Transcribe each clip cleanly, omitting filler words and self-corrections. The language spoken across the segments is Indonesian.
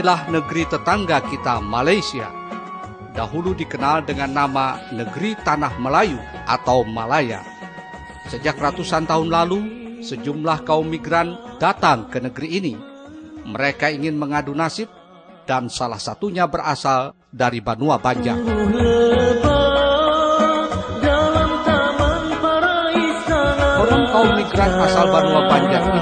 Inilah negeri tetangga kita, Malaysia. Dahulu dikenal dengan nama Negeri Tanah Melayu atau Malaya. Sejak ratusan tahun lalu, sejumlah kaum migran datang ke negeri ini. Mereka ingin mengadu nasib dan salah satunya berasal dari Banua Banjar. Konon kaum migran asal Banua Banjar ini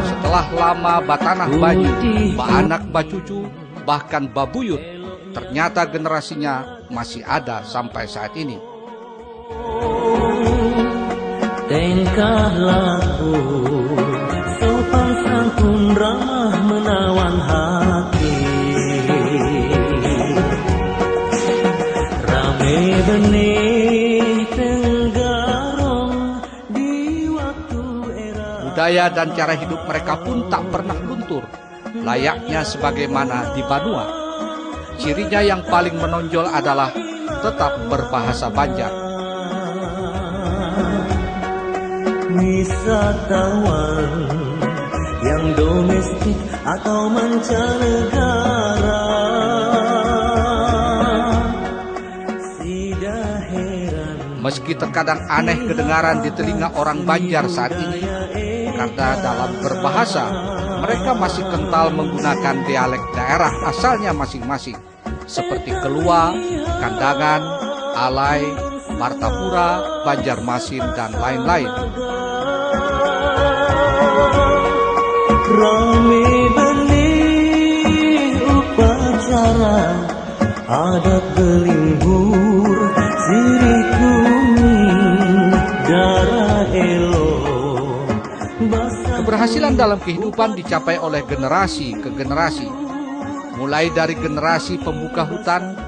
setelah lama batanah banyu, baanak bacucu, bahkan babuyut, ternyata generasinya masih ada sampai saat ini. Tingkah laku sopan santun ramah menawan hati, rame benih tenggarong di waktu era. Budaya dan cara hidup mereka pun tak pernah luntur, layaknya sebagaimana di Banua. Cirinya yang paling menonjol adalah tetap berbahasa Banjar. Wisatawan yang domestik atau mancanegara, tidak heran meski terkadang aneh kedengaran di telinga orang Banjar saat ini, karena dalam berbahasa mereka masih kental menggunakan dialek daerah asalnya masing-masing, seperti Kelua, Kandangan, Alai, Martapura, Banjarmasin, dan lain-lain. Rame benih upacara, adat belimbur, sirih kuning, darah elo. Keberhasilan dalam kehidupan dicapai oleh generasi ke generasi, mulai dari generasi pembuka hutan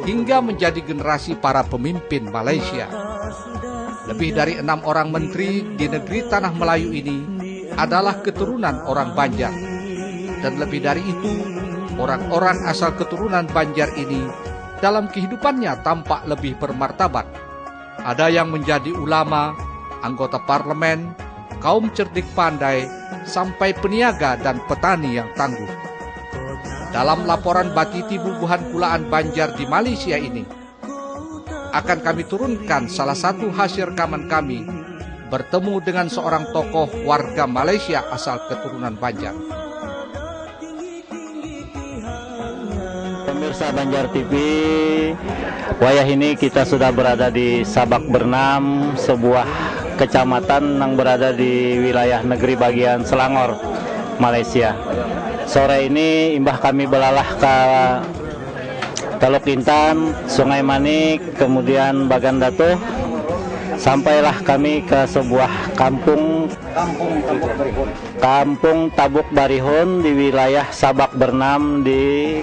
hingga menjadi generasi para pemimpin Malaysia. Lebih dari 6 orang menteri di negeri Tanah Melayu ini adalah keturunan orang Banjar. Dan lebih dari itu, orang-orang asal keturunan Banjar ini dalam kehidupannya tampak lebih bermartabat. Ada yang menjadi ulama, anggota parlemen, kaum cerdik pandai, sampai peniaga dan petani yang tangguh. Dalam laporan Batiti Bubuhan Kulaan Banjar di Malaysia ini, akan kami turunkan salah satu hasil rekaman kami bertemu dengan seorang tokoh warga Malaysia asal keturunan Banjar. Pemirsa Banjar TV, wayah ini kita sudah berada di Sabak Bernam, sebuah kecamatan yang berada di wilayah negeri bagian Selangor, Malaysia. Sore ini imbah kami belalah ke Teluk Intan, Sungai Manik, kemudian Bagandatuh. Sampailah kami ke sebuah kampung Tabuk Barihun di wilayah Sabak Bernam di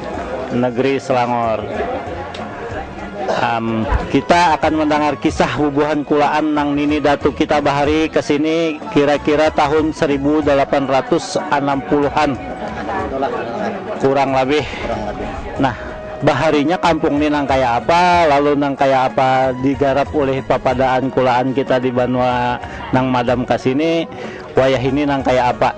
negeri Selangor. Kita akan mendengar kisah Bubuhan Kulaan nang Nini Datu kita bahari ke sini kira-kira tahun 1860-an kurang lebih. Nah, baharinya kampung ini nang kayak apa, lalu nang kayak apa digarap oleh papadaan kulaan kita di Banua nang madam kasini, wayah ini nang kayak apa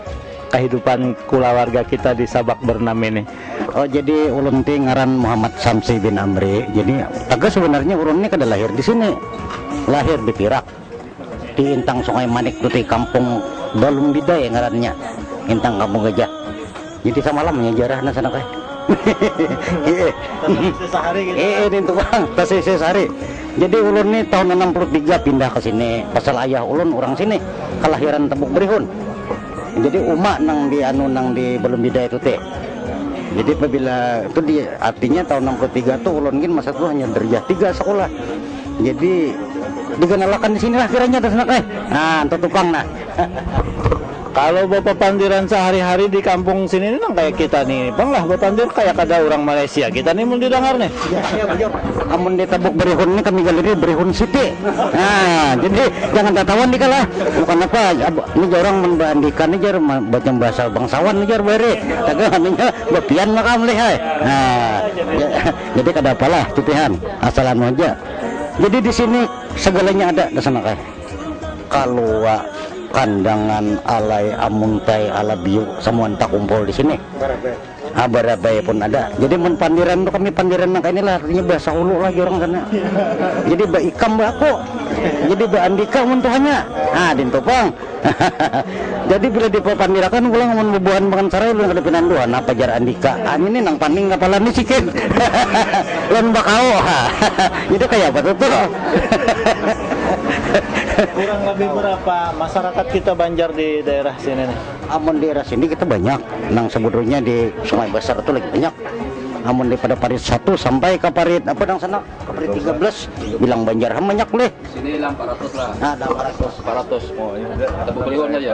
kehidupan kula warga kita di Sabak Bernam ini. Oh, jadi ulun ti ngaran Muhammad Samsi bin Amri. Jadi tegas sebenarnya ulun ini kada lahir di sini. Lahir di Perak. Di Intang Sungai Manik tu ti kampung Balung Bidai ngarannya. Intang Kampung Gajah. Jadi samalam nyejarah na sana kay. Ini tuh bang, sehari. Jadi ulun ini tahun 63 pindah ke sini. Pasal ayah ulun orang sini, kelahiran Tabuk Barihun. Jadi umak nang di Balung Bidai itu teh. Jadi apabila itu artinya tahun 63 tuh ulun gin masa itu hanya derajat 3 sekolah. Jadi dikenalkan di sinilah kiranya atas nak Nah, untuk tukang nah. Kalau Bapak Pandiran sehari-hari di kampung sini ini nang kayak kita nih, Bang lah Bapak Pandir kayak ada orang Malaysia. Kita nih mau didengar nih. Amun di Tabuk Barihun ini kami galeri Barihun City. Nah, jadi jangan tatawan di kalah. Bukan apa, ini orang membandingkan aja baca bahasa bangsawan aja bare. Tapi aninya bapian makam leh. Nah, jadi kada apalah titihan, asalan aja. Jadi di sini segalanya ada di sana kayak. Kalua, Kandangan, Alai, Amuntai, Alabiu, semua tak kumpul di sini. Abarabay pun ada. Jadi mun pandiran tuh kami pandiran nang inilah artinya bahasa Hulu lah orang sana. Jadi ba ikam ba aku. Jadi ba andika mun tuh hanya. Din topang. Jadi bila dipapandirakan ulang mun bubuhan makan sarai ulang kada pinanduan apa jar andika. Ini nang paning kapalan ni sikit. Lan bakao. Jadi kayak apa tuh? Kurang lebih berapa masyarakat kita Banjar di daerah sini nih? Amun daerah sini kita banyak. Nang sebetulnya di Sungai Besar itu lagi banyak. Amun daripada parit 1 sampai ke parit apa nang sana? Ke parit 13 bilang Banjar banyak leh. Sini lah 400 lah. Nah, 400 mau ini. Tepuk beliau aja.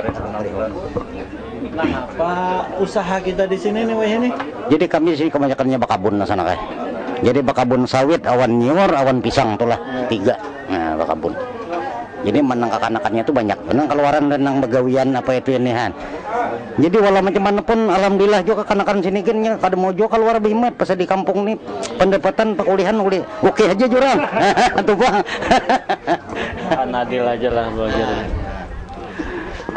Nah, apa usaha kita di sini nih, weh ini? Jadi kami sih kebanyakannya bakabun na sana kayak. Jadi bakabun sawit, awan nyiur, awan pisang itulah 3. Nah, bakabun. Jadi menang kekanakannya itu banyak. Menang keluaran dan nang begawian apa itu ini han. Jadi walau macam mana pun alhamdulillah juga kekanakan sini kan kada mau juga keluar bimat pas di kampung nih pendapatan pekulihan oke aja jurang. Tuh bang. Adil aja lah belajar.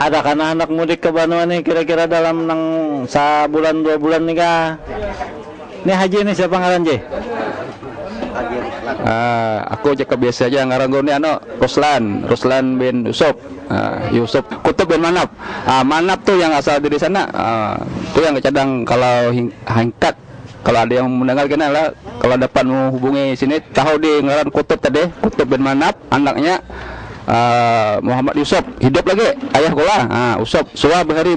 Ada kan anak mudik ke Banua nih kira-kira dalam nang sebulan 2 bulan nih kah? Ini haji nih siapa ngaran je? Aku aja kebiasa aja ngarang gue nih Ruslan bin Yusuf. Yusuf Kutub bin Manap. Manap tuh yang asal dari sana. Tuh yang kadang kalau hangkat kalau ada yang mendengar kena lah kalau dapat menghubungi sini tahu di ngaran Kutub tadi Kutub bin Manap anaknya Muhammad Yusuf hidup lagi ayah gua Yusuf suah bahari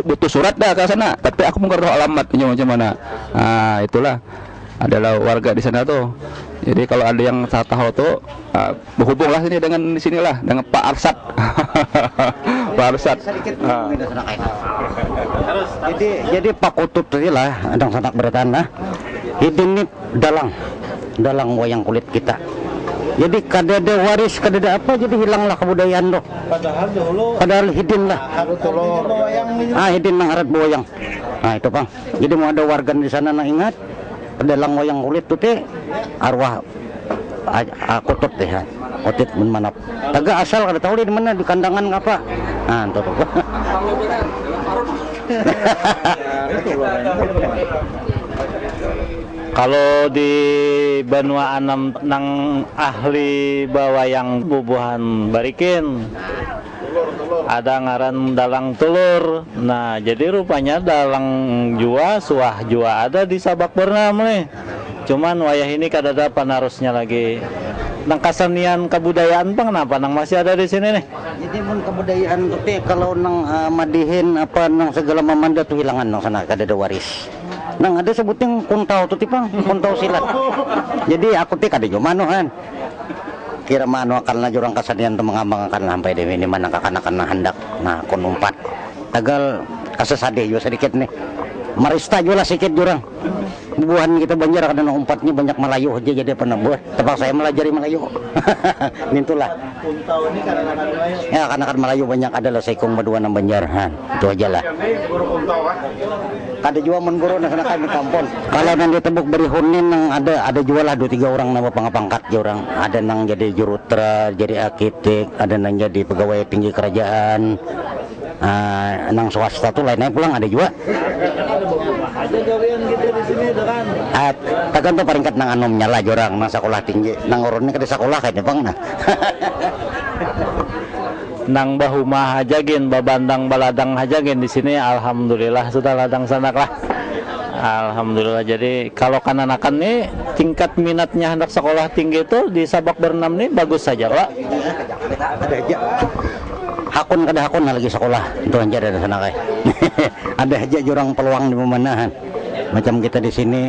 butuh surat dah ke sana tapi aku mungkin roh alamatnya macam mana itulah adalah warga di sana tuh. Jadi kalau ada yang saya tahu tuh berhubunglah sini dengan di sinilah dengan Pak Arsad. Pak Arsad. Jadi Pak Kutub tadi lah adang sanak beratan lah. Ini dalang wayang kulit kita. Jadi kada ada waris, kada ada apa, jadi hilanglah kebudayaan tuh. Padahal hidin lah. Hidin nang arat boyang. Itu bang. Jadi mau ada warga di sana nang ingat. Dalang wayang kulit tuh teh arwah Kutub teh Kutub bin Manap. Taga asal kada tahu di mana di kandangan apa. Tuh. Kalau di Banua Anam nang ahli bawayang bubuhan barikin ada ngaran dalang telur. Nah jadi rupanya dalang jua suah jua ada di Sabak Bernam nih. Cuman wayah ini kada ada panarusnya lagi. Nang kesenian kebudayaan pang kenapa nang masih ada di sini nih? Jadi mun kebudayaan tuh kalau nang madihin apa nang segala mamanda tuh hilangan nang sana kada ada waris. Nang ada sebutin kuntau tuh tipang kuntau silat. Jadi aku teh kada jo manuhan. Kira manu akan jurang kesenian tu mengambangkan sampai di ini mana kakanakan hendak nah kon umpat tagal kasesade juga sedikit nih marista juga sedikit jurang bubuhan kita Banjar kadang umpatnya banyak Melayu aja jadi pernah buat terpaksa saya melajari Melayu. Nintulah Kuntau ini kadang-kadang Melayu. ya kanakan Melayu banyak adalah seikung berdua nang Banjar itu aja lah. Kada juga mun guru nang kami kampung. Kalau nang ditebuk berihunin nang ada juga lah 2-3 orang nama pangkat orang. Ada nang jadi jurutra, jadi arsitek, ada nang jadi pegawai tinggi kerajaan. Nang swasta tuh lainnya pulang ada juga. Ada gawean gitu di sini kan. Tagan tuh peringkat nang anomnya lah jorang nang sekolah tinggi. Nang urunnya kada sekolah kayaknya bang nah. Nang bahumah hajagin babandang baladang hajagin di sini alhamdulillah sudah ladang sanak lah. Alhamdulillah. Jadi kalau kananakan nih tingkat minatnya hendak sekolah tinggi itu di Sabak Bernam nih bagus saja Pak. Ada aja. Hakun kada hakun lagi sekolah itu aja dari sana kayak. Ada aja jurang peluang di pemanahan. Macam kita di sini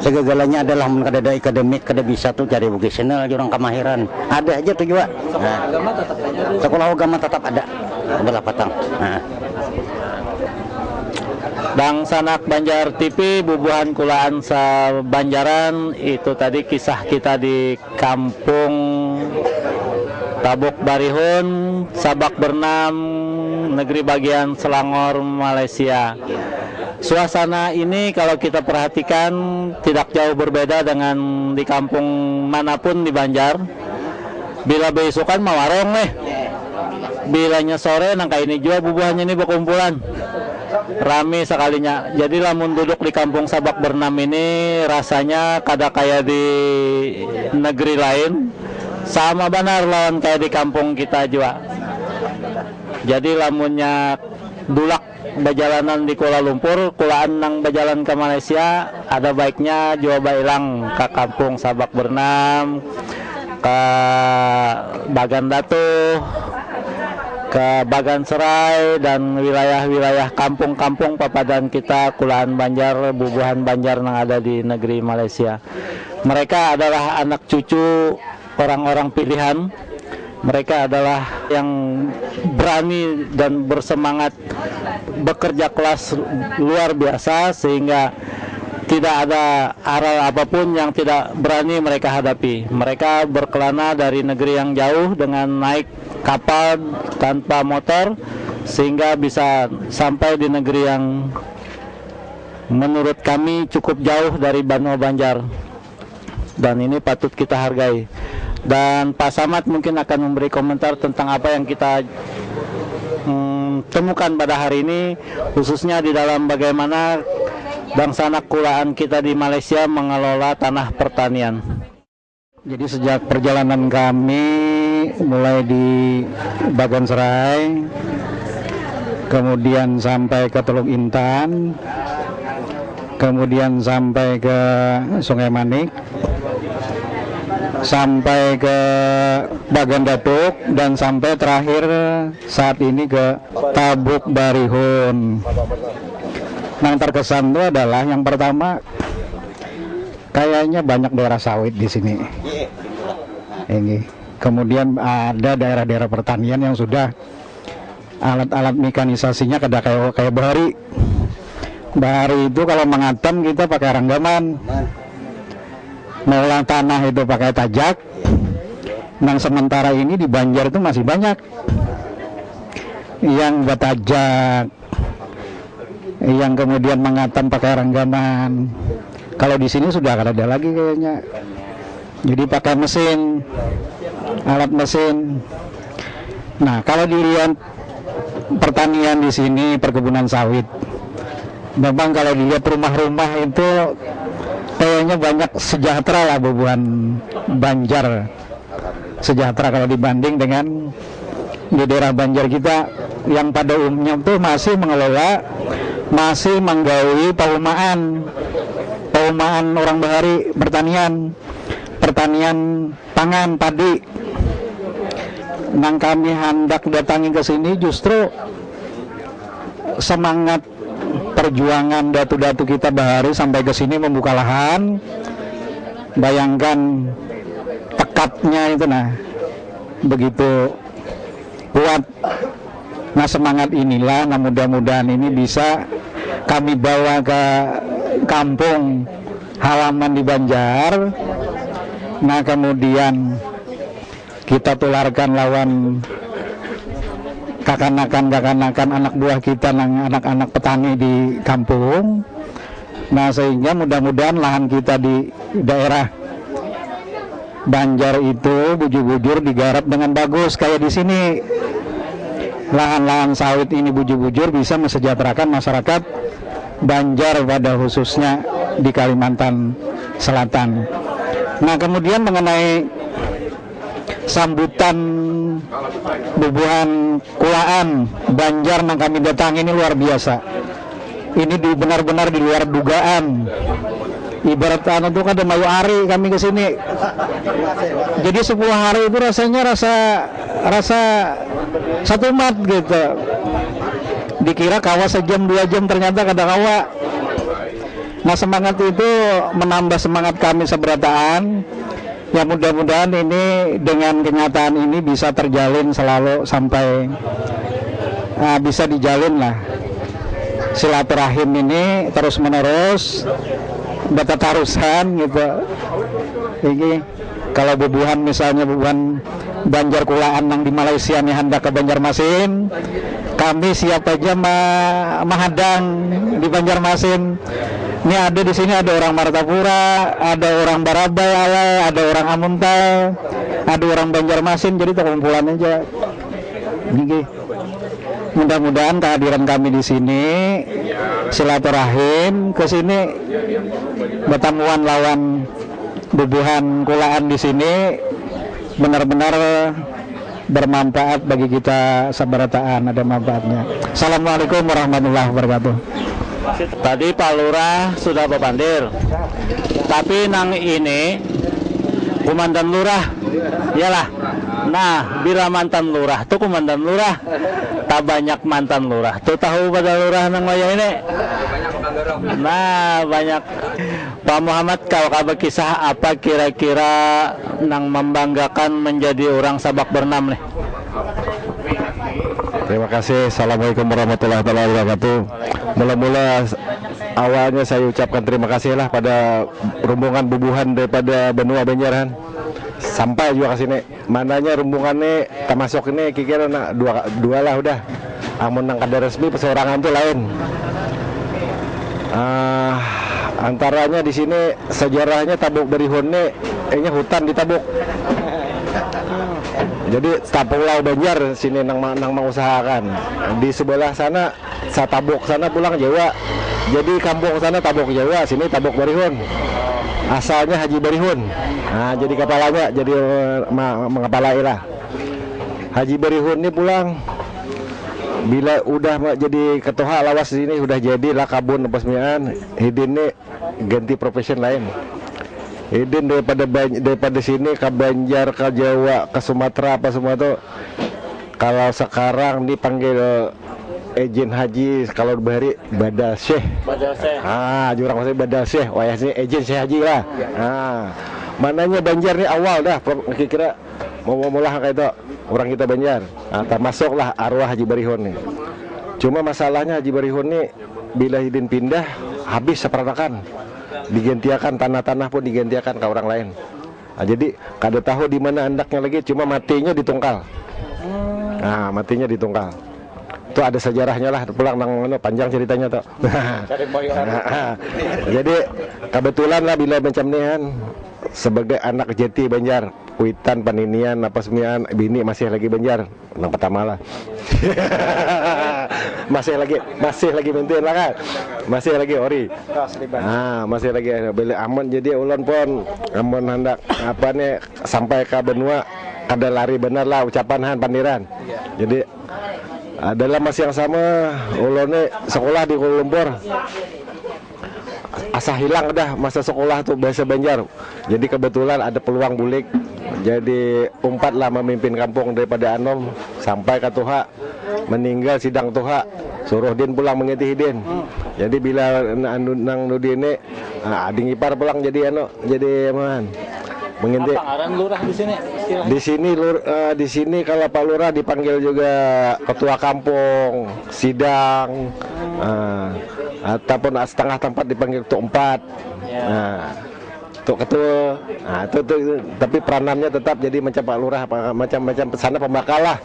segagalanya adalah mun kada ada akademik kada bisa tuh cari vocasional jurang kemahiran. Ada aja tuh juga. Sekolah agama tetap ada. Belah patang. Bang Sanak Banjar TV bubuhan kulaan sa Banjaran itu tadi kisah kita di kampung Tabuk Barihun, Sabak Bernam, negeri bagian Selangor, Malaysia. Suasana ini kalau kita perhatikan tidak jauh berbeda dengan di kampung manapun di Banjar. Bila besokan mawarong nih. Bilanya sore nangka ini juga bubuhannya ini berkumpulan. rame sekalinya. Jadi lamun duduk di kampung Sabak Bernam ini rasanya kada kayak di negeri lain, sama benar lawan kayak di kampung kita juga. Jadi lamunnya dulak berjalanan di Kuala Lumpur, kulaan nang berjalan ke Malaysia, ada baiknya juga bailang ke kampung Sabak Bernam, ke Bagan Datu, ke Bagan Serai, dan wilayah-wilayah kampung-kampung papadan kita, kulaan Banjar, bubuhan Banjar yang ada di negeri Malaysia. Mereka adalah anak cucu orang-orang pilihan. Mereka adalah yang berani dan bersemangat bekerja kelas luar biasa, sehingga tidak ada aral apapun yang tidak berani mereka hadapi. Mereka berkelana dari negeri yang jauh dengan naik kapal tanpa motor, sehingga bisa sampai di negeri yang menurut kami cukup jauh dari Banua Banjar. Dan ini patut kita hargai. Dan Pak Samad mungkin akan memberi komentar tentang apa yang kita temukan pada hari ini, khususnya di dalam bagaimana bangsa anak kulaan kita di Malaysia mengelola tanah pertanian. Jadi sejak perjalanan kami mulai di Bagan Serai, kemudian sampai ke Teluk Intan, kemudian sampai ke Sungai Manik, sampai ke Bagan Datuk, dan sampai terakhir saat ini ke Tabuk Barihun. Yang terkesan itu adalah yang pertama, kayaknya banyak daerah sawit di sini. Ini. Kemudian ada daerah-daerah pertanian yang sudah alat-alat mekanisasinya kayak bahari. Bahari itu kalau mengatam kita pakai ranggaman. Mengolah tanah itu pakai tajak. Yang sementara ini di Banjar itu masih banyak yang bertajak, yang kemudian mengatam pakai ranggaman. Kalau di sini sudah ada lagi kayaknya. Jadi pakai mesin, alat mesin. Nah, kalau dilihat pertanian di sini, perkebunan sawit, memang kalau dilihat rumah-rumah itu kayaknya banyak sejahtera lah bubuhan Banjar, sejahtera kalau dibanding dengan di daerah Banjar kita yang pada umumnya itu masih mengelola, masih menggaui paumaan orang bahari, pertanian pangan padi. Nang kami hendak datangi ke sini justru semangat perjuangan datu-datu kita bahari sampai ke sini membuka lahan. Bayangkan tekadnya itu, nah begitu kuat. Nah, semangat inilah, nah mudah-mudahan ini bisa kami bawa ke kampung halaman di Banjar. Nah, kemudian kita tularkan lawan kakanakan anak buah kita, anak-anak petani di kampung. Nah, sehingga mudah-mudahan lahan kita di daerah Banjar itu bujur-bujur digarap dengan bagus kayak di sini. Lahan-lahan sawit ini bujur-bujur bisa mesejahterakan masyarakat Banjar pada khususnya di Kalimantan Selatan. Nah, kemudian mengenai sambutan bubuhan kulaan Banjar yang kami datangi ini luar biasa. Ini benar-benar di luar dugaan. Ibarat itu kan ada mayu hari kami ke sini. Jadi 10 hari itu rasanya rasa satu mat gitu. Dikira kawa sejam 2 jam, ternyata kada kawa. Nah, semangat itu menambah semangat kami seberataan. Ya, mudah-mudahan ini dengan kenyataan ini bisa terjalin selalu sampai bisa dijalin lah silaturahim ini terus menerus, betatarusan gitu. Ini kalau bubuhan misalnya bubuhan Banjar kulaan yang di Malaysia nih hendak ke Banjarmasin, kami siap aja menghadang di Banjarmasin. Ini ada di sini, ada orang Martapura, ada orang Barabai Alai, ada orang Amuntai, ada orang Banjarmasin. Jadi terkumpulan aja. Ini Mudah-mudahan kehadiran kami di sini silaturahim ke sini bertemuan lawan bubuhan kulaan di sini benar-benar bermanfaat bagi kita sabarataan, ada manfaatnya. Assalamualaikum warahmatullahi wabarakatuh. Tadi Pak Lurah sudah bepandir, tapi nang ini Komandan Lurah, iyalah. Nah, bila mantan lurah tuh komandan lurah, tak banyak mantan lurah. Tuh tahu pada lurah nang wayah ini. Nah, banyak. Pak Muhammad, kalau kabar kisah apa kira-kira nang membanggakan menjadi orang Sabak Bernam nih? Terima kasih. Assalamualaikum warahmatullahi wabarakatuh. Mula-mula awalnya saya ucapkan terima kasih lah pada rombongan bubuhan daripada benua Banjaran. Sampai juga ke sini. Mananya rombongannya tak masuk ini kira-kira dua lah udah. Amun nang kada resmi perseorangan tuh lain. Antaranya di sini sejarahnya Tabuk Berihun nih, hutan di Tabuk. Jadi Pulau Banjar sini nang mengusahakan. Di sebelah sana Tabuk sana pulang Jawa. Jadi kampung sana Tabuk Jawa, sini Tabuk Berihun. Asalnya Haji Berihun. Nah, jadi kepalanya jadi mengepalai lah. Haji Berihun ini pulang bila udah jadi ketua lawas sini udah jadi lah kabun pesmian. Hidin ini ganti profesion lain. Hidin daripada sini ke Banjar, ke Jawa, ke Sumatera apa semua tuh. Kalau sekarang dipanggil Ejen Haji, kalau bahari Badal Syekh. Jurang maksudnya Badal Syekh. Wayah sini Ejen Syekh Haji lah. Mananya Banjar nih awal dah. Kira-kira mau mulah kayak itu orang kita Banjar. Termasuklah arwah Haji Berihun nih. Cuma masalahnya Haji Berihun nih bila Hidin pindah habis seperanakan. Digentiakan tanah-tanah pun digentiakan ke orang lain. Jadi kada tahu di mana andaknya lagi. Cuma matinya di Tungkal. Matinya di Tungkal. Itu ada sejarahnya lah, pulang nang panjang ceritanya tuh. Jadi kebetulan lah bila macam nian sebagai anak jeti Banjar, kuitan paninian apa semian, bini masih lagi Banjar, nang pertama lah. masih lagi mentin lah kan, masih lagi ori. Masih lagi bila aman jadi ulun pun aman hendak apa nih sampai ke benua kada lari benar lah ucapan pandiran. Jadi dalam masa yang sama ulone sekolah di Kuala Lumpur asa hilang dah masa sekolah tuh bahasa Banjar. Jadi kebetulan ada peluang bulik jadi umpatlah memimpin kampung daripada Anom sampai ke Tuha meninggal sidang Tuha suruh Din pulang mengganti Hidin. Jadi bila nang Nudine ading ipar pulang jadi jadi aman mengganti. Apa ngaran lurah di sini? Di sini kalau Pak Lurah dipanggil juga ketua kampung, sidang, ataupun setengah tempat dipanggil ketua 4. Ketua, itu tapi peranannya tetap jadi macam Pak Lurah, macam sana pembakal lah.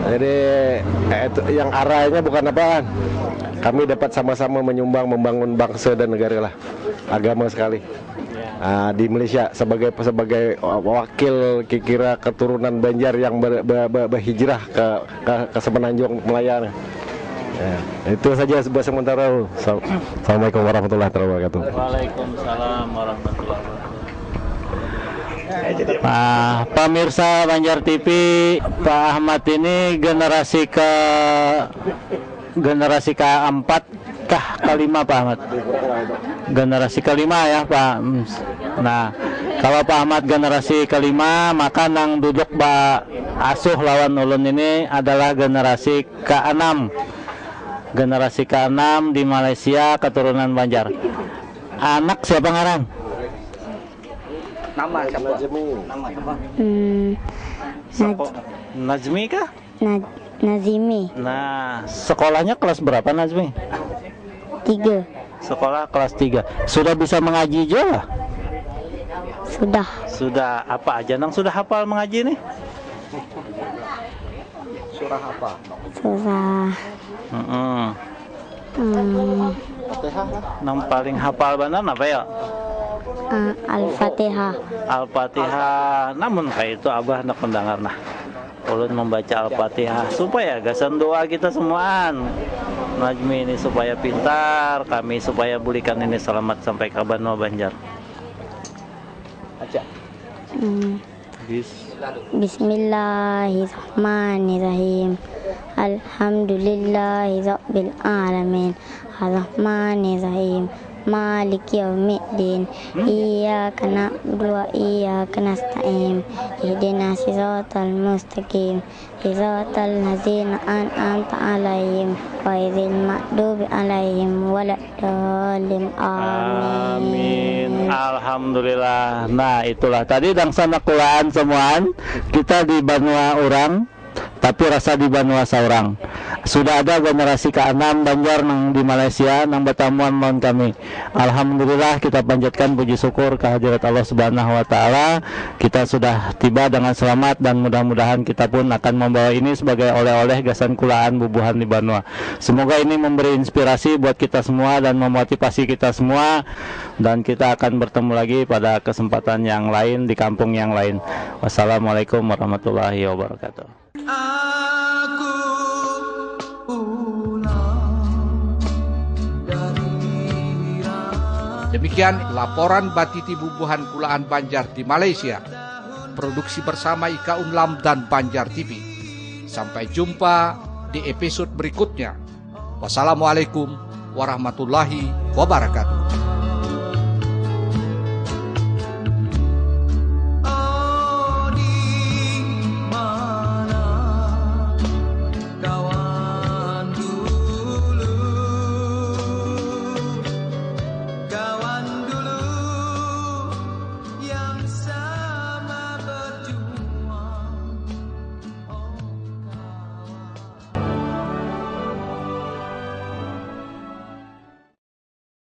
Jadi itu yang arahnya bukan apaan. Kami dapat sama-sama menyumbang membangun bangsa dan negara lah, agama sekali. Di Malaysia sebagai wakil kira keturunan Banjar yang berhijrah ke Semenanjung Melaya. Itu saja sementara. Assalamualaikum warahmatullahi wabarakatuh. Waalaikumsalam warahmatullahi wabarakatuh. Pemirsa Banjar TV, Pak Ahmad ini generasi keempat kah kelima Pak Ahmad? Generasi kelima ya Pak. Nah, kalau Pak Ahmad generasi kelima, maka nang duduk Pak asuh lawan ulun ini adalah generasi ke-6. Generasi ke-6 di Malaysia keturunan Banjar. Anak siapa ngaran? Nama siapa? Najmi kah? Nazimi. Nah, sekolahnya kelas berapa Najmi? 3. Sekolah kelas 3. Sudah bisa mengaji juga? Sudah. Apa aja nang sudah hafal mengaji nih? Surah apa? Surah. Nang paling hafal benar apa ya? Al-Fatihah. Al-Fatihah. Namun kayak itu abah nak mendengar nah. ulun membaca Al-Fatihah supaya gasan doa kita semuaan. Najmi ini supaya pintar, kami supaya bulikan ini selamat sampai ke Banua Banjar. Aja. Bismillahirrahmanirrahim. Alhamdulillahirabbil alamin. Arrahmanirrahim. Maliki yaumiddin. Iyyaka na'budu wa iyyaka nasta'in. Ihdinas siratal mustaqim. Siratal ladzina an'amta 'alaihim ghairil maghdubi 'alaihim waladdallin. Amin. Alhamdulillah. Nah, itulah tadi dangsana kulaan semuaan. Kita di Banua Urang, tapi rasa di Banua Saurang. Sudah ada generasi ke-6 Banjar nang di Malaysia nang bertamuan mohon kami. Alhamdulillah, kita panjatkan puji syukur kehadirat Allah Subhanahu wa taala. Kita sudah tiba dengan selamat dan mudah-mudahan kita pun akan membawa ini sebagai oleh-oleh gasan kulaan bubuhan di Banua. Semoga ini memberi inspirasi buat kita semua dan memotivasi kita semua, dan kita akan bertemu lagi pada kesempatan yang lain di kampung yang lain. Wassalamualaikum warahmatullahi wabarakatuh. Demikian laporan Batiti Bubuhan Kulaan Banjar di Malaysia. Produksi bersama Ika Unlam dan Banjar TV. Sampai jumpa di episode berikutnya. Wassalamualaikum warahmatullahi wabarakatuh.